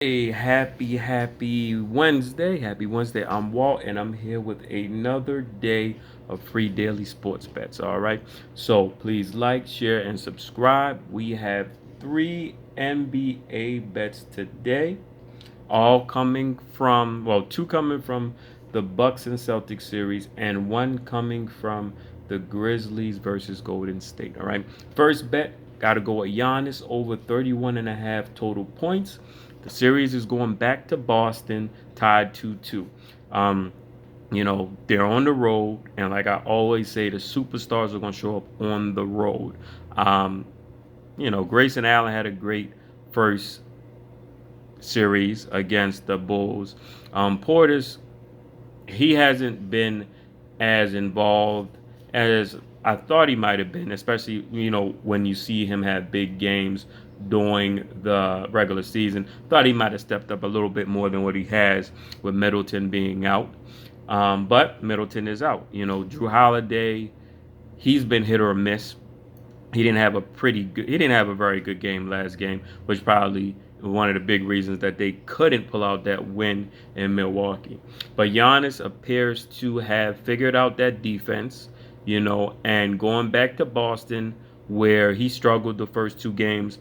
Hey, happy Wednesday. Happy Wednesday. I'm Walt and I'm here with another day of free daily sports bets. All right. So please like, share, and subscribe. We have three NBA bets today, all coming from, well, two coming from the Bucks and Celtics series, and one coming from the Grizzlies versus Golden State. All right. First bet, got to go with Giannis over 31 and a half total points. The series is going back to Boston, tied 2-2. Um, they're on the road, and like I always say, the superstars are going to show up on the road. Um, Grayson Allen had a great first series against the Bulls. Portis, he hasn't been as involved as I thought he might have been, especially when you see him have big games during the regular season. Thought he might have stepped up a little bit more than what he has with Middleton being out. But Middleton is out. Drew Holiday, he's been hit or miss. He didn't have a very good game last game, which probably one of the big reasons that they couldn't pull out that win in Milwaukee. But Giannis appears to have figured out that defense, and going back to Boston where he struggled the first two games,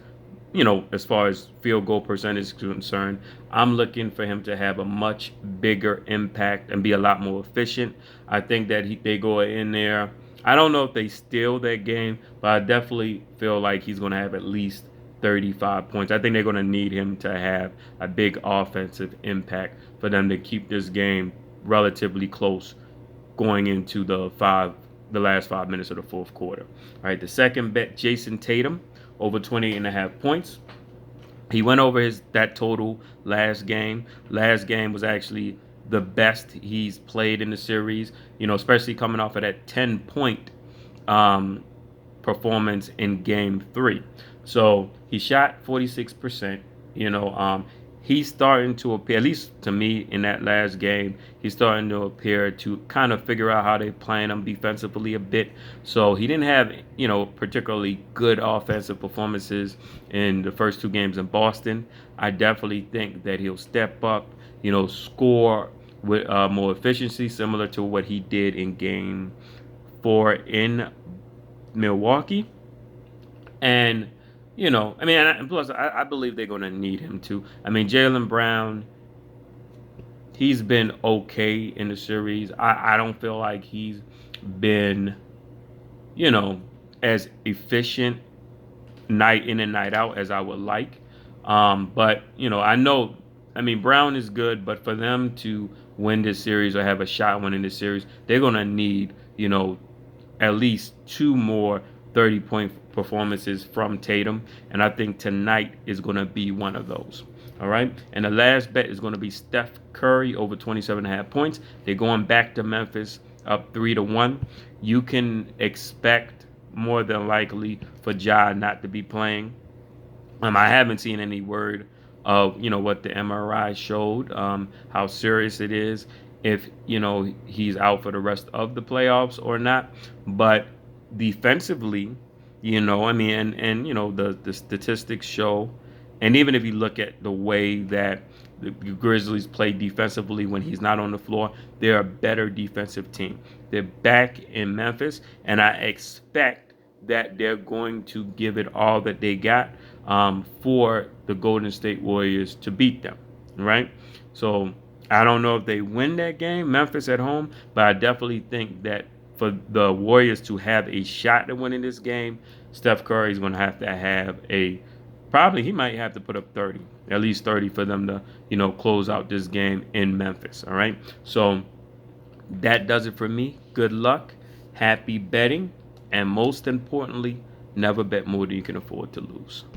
as far as field goal percentage is concerned, I'm looking for him to have a much bigger impact and be a lot more efficient. I think that they go in there. I don't know if they steal that game, but I definitely feel like he's going to have at least 35 points. I think they're going to need him to have a big offensive impact for them to keep this game relatively close going into the last 5 minutes of the fourth quarter. All right, the second bet, Jayson Tatum over 20.5 points. He went over that total last game. Last game was actually the best he's played in the series, especially coming off of that 10-point um, performance in game three. So he shot 46%. He's starting to appear, at least to me in that last game, he's starting to appear to kind of figure out how they're playing him defensively a bit. So he didn't have, particularly good offensive performances in the first two games in Boston. I definitely think that he'll step up, score with more efficiency, similar to what he did in game four in Milwaukee. And and plus, I believe they're going to need him too. Jaylen Brown, he's been okay in the series. I don't feel like he's been, you know, as efficient night in and night out as I would like. But, Brown is good, but for them to win this series or have a shot winning this series, they're going to need, at least two more 30-point performances from Tatum. And I think tonight is going to be one of those. All right. And the last bet is going to be Steph Curry over 27.5 points. They're going back to Memphis up 3-1. You can expect more than likely for Ja not to be playing. I haven't seen any word of what the MRI showed, how serious it is, if he's out for the rest of the playoffs or not. But defensively, the statistics show, and even if you look at the way that the Grizzlies play defensively when he's not on the floor, they're a better defensive team. They're back in Memphis, and I expect that they're going to give it all that they got for the Golden State Warriors to beat them, right? So I don't know if they win that game, Memphis at home, but I definitely think that for the Warriors to have a shot at winning this game, Steph Curry is going to have probably he might have to put up 30, at least 30 for them to, close out this game in Memphis, all right? So that does it for me. Good luck, happy betting, and most importantly, never bet more than you can afford to lose.